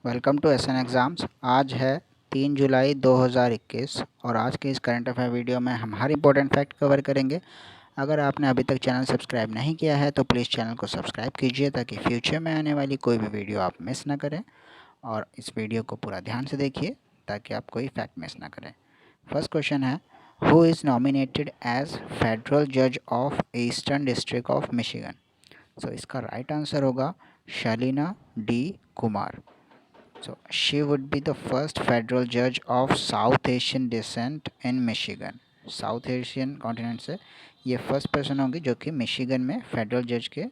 Welcome to SN exams. आज है 3 जुलाई 2021 और आज के इस करंट अफेयर वीडियो में हम हर इंपॉर्टेंट फैक्ट कवर करेंगे। अगर आपने अभी तक चैनल सब्सक्राइब नहीं किया है तो प्लीज़ चैनल को सब्सक्राइब कीजिए ताकि फ्यूचर में आने वाली कोई भी वीडियो आप मिस ना करें। और इस वीडियो को पूरा ध्यान से देखिए ताकि आप कोई फैक्ट मिस ना करें। फर्स्ट क्वेश्चन है, who is nominated as federal जज of eastern district of Michigan. So इसका राइट आंसर होगा Shalina D Kumar. So she would be the first federal judge of South Asian descent in Michigan. South Asian continent से ये first person होंगी जो कि Michigan में federal जज के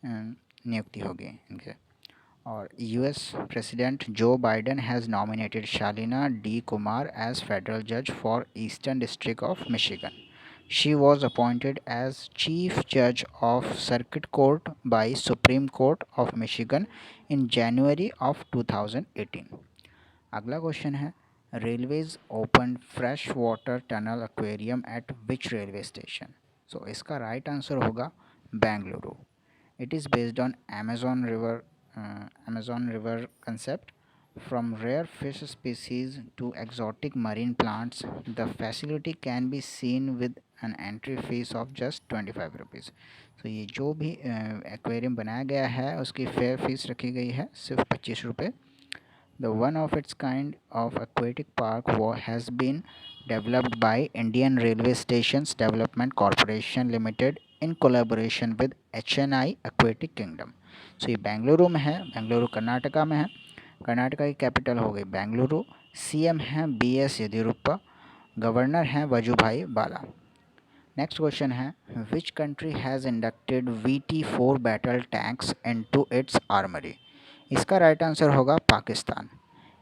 नियुक्ति होगी इनके। और US president Joe Biden has nominated Shalina D Kumar as federal जज for eastern district of Michigan. She was appointed as Chief Judge of Circuit Court by Supreme Court of Michigan in January of 2018. अगला question है, railways open fresh water tunnel aquarium at which railway station. So इसका right answer होगा Bengaluru. It is based on Amazon River concept. From rare fish species to exotic marine plants, the facility can be seen with an entry fees of just 25 rupees. तो ये जो भी aquarium बनाया गया है उसकी फेयर फीस रखी गई है सिर्फ 25 रुपये. The one of its kind of aquatic park has been developed by Indian Railway Stations Development Corporation Limited in collaboration with HNI Aquatic Kingdom. So ये बेंगलुरु में है, बेंगलुरु कर्नाटका में है. कर्नाटका की कैपिटल हो गई बेंगलुरु. सीएम हैं BS येदियुरप्पा. गवर्नर हैं वजुभाई बाला. नेक्स्ट क्वेश्चन है, which country has inducted VT4 battle tanks into its armoury. इसका राइट आंसर होगा पाकिस्तान.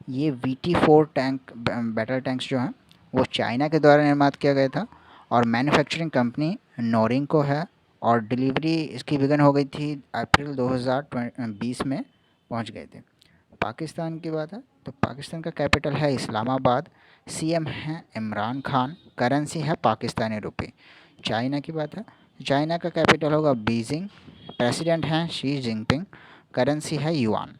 ये VT4 टैंक बैटल टैंक्स जो हैं वो चाइना के द्वारा निर्मित किया गया था और मैन्युफैक्चरिंग कंपनी नोरिंको है और डिलीवरी इसकी बिगन हो गई थी अप्रैल 2020 में पहुंच गए थे. पाकिस्तान की बात है तो पाकिस्तान का कैपिटल है इस्लामाबाद. सीएम हैं इमरान खान. करेंसी है पाकिस्तानी रुपये. चाइना की बात है, चाइना का कैपिटल होगा बीजिंग. प्रेसिडेंट हैं शी जिनपिंग. करेंसी है युआन.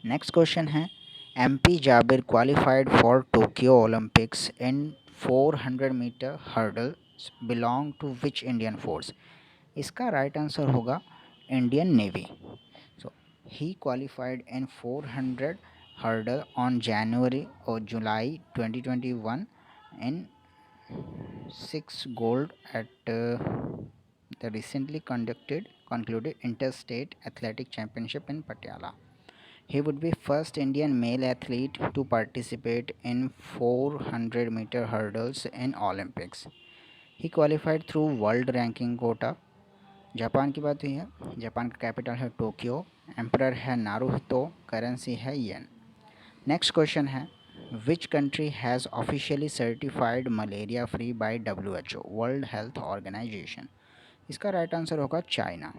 नेक्स्ट क्वेश्चन है, MP Jabir qualified for Tokyo Olympics in 400 metre hurdle belong to which Indian force. इसका राइट आंसर होगा Indian Navy. So he qualified in 400 hurdle on January or July 2021 in 6 gold at the recently concluded Interstate Athletic Championship in Patiala. He would be first Indian male athlete to participate in 400 meter hurdles in Olympics. He qualified through world ranking quota. Japan की बात हुई है, Japan का capital है Tokyo. Emperor है Naruhito. Currency है येन. Next question है, which country has officially certified malaria free by WHO World Health Organization. इसका राइट आंसर होगा China.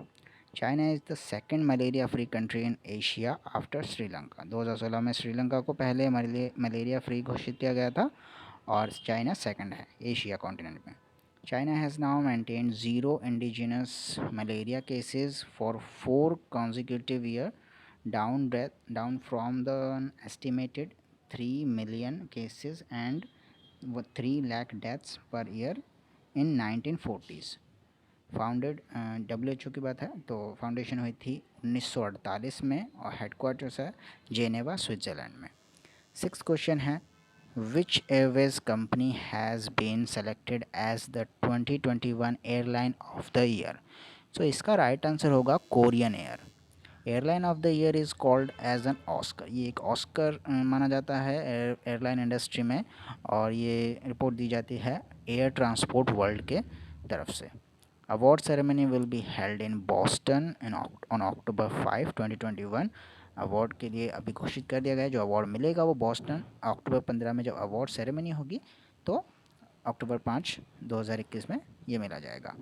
China is the second malaria free country in Asia after Sri Lanka. 2016 में श्रीलंका को पहले malaria free घोषित किया गया था और चाइना सेकंड है एशिया कॉन्टिनेंट में. China has now maintained zero indigenous malaria cases for 4 consecutive years, down from the estimated 3 million cases and 3 lakh deaths per year in 1940s. Founded WHO की बात है तो फाउंडेशन हुई थी 1948 में और हेडक्वार्टर्स है जेनेवा स्विट्ज़रलैंड में. सिक्स क्वेश्चन है, which airways company has been selected as the 2021 airline of the year. So इसका राइट आंसर होगा Korean Air. Airline of the year is called as an Oscar. ये एक Oscar माना जाता है airline industry में और ये रिपोर्ट दी जाती है एयर ट्रांसपोर्ट वर्ल्ड के तरफ से. Award ceremony will be held in Boston on October 5, 2021. Award के लिए अभी घोषित कर दिया गया है. जो अवार्ड मिलेगा वो बॉस्टन अक्टूबर 15 में जब अवार्ड सेरेमनी होगी तो अक्टूबर 5, 2021 में ये मिला जाएगा.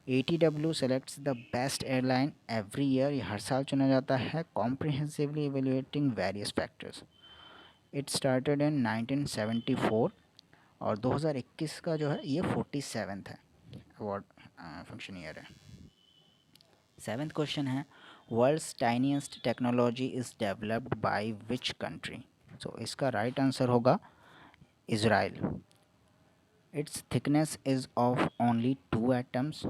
ATW selects the best airline every year. ये हर साल चुना जाता है comprehensively evaluating various factors. It started in 1974 और 2021 का जो है ये 47th है अवार्ड फंक्शन ईयर है. सेवेंथ क्वेश्चन है, world's tiniest technology is developed by which country? So इसका राइट आंसर होगा Israel. Its thickness is of only 2 atoms.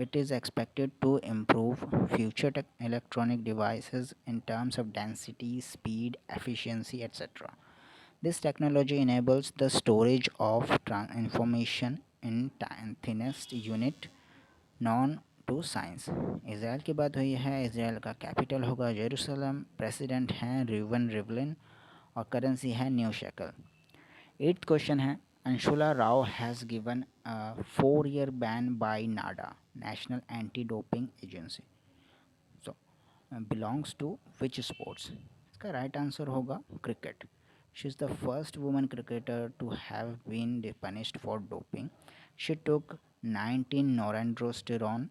It is expected to improve future electronic devices in terms of density, speed, efficiency, etc. This technology enables the storage of information in thinnest unit known to science. Israel की बात हुई है. Israel का capital होगा Jerusalem. President हैं रिवन Rivlin और currency है new shackle. 8th question है. Anshula Rao has given a 4-year ban by NADA, National Anti-Doping Agency. So, belongs to which sports? इसका राइट आंसर होगा cricket. She is the first woman cricketer to have been punished for doping. She took 19 norandrosterone,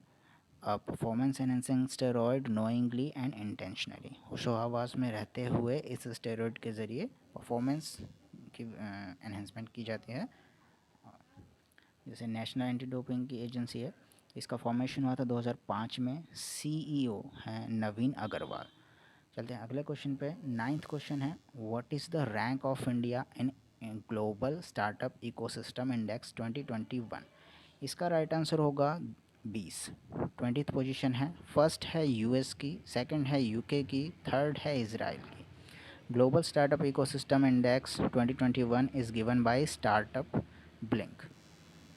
a performance enhancing steroid, knowingly and intentionally. होशो हवास में रहते हुए इस steroid के ज़रिए performance की enhancement की जाती है. जैसे नेशनल एंटी डोपिंग की एजेंसी है, इसका फॉर्मेशन हुआ था 2005 में. सीईओ हैं नवीन अग्रवाल. चलते हैं अगले क्वेश्चन पे. 9th क्वेश्चन है. What is the rank of India in global startup ecosystem index 2021? इसका राइट आंसर होगा 20. 20th पोजीशन है. फर्स्ट है यूएस की, सेकंड है यूके की, थर्ड है इजराइल की. Global startup ecosystem index 2021 is given by startup Blink.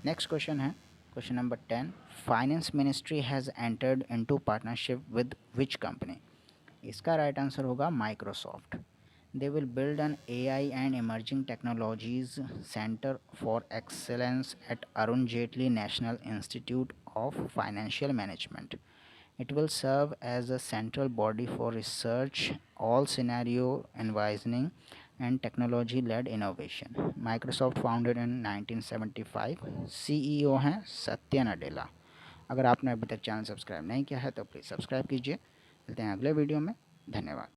Next question है question number 10. Finance ministry has entered into partnership with which company? इसका राइट आंसर होगा Microsoft. They will build an AI and emerging technologies centre for excellence at Arun Jaitley National Institute of Financial Management. It will serve as a central body for research, all scenario envisioning, and technology led innovation. Microsoft founded in 1975. CEO हैं सत्या नडेला. अगर आपने अभी तक channel subscribe नहीं किया है तो please subscribe कीजिए. मिलते हैं अगले वीडियो में. धन्यवाद.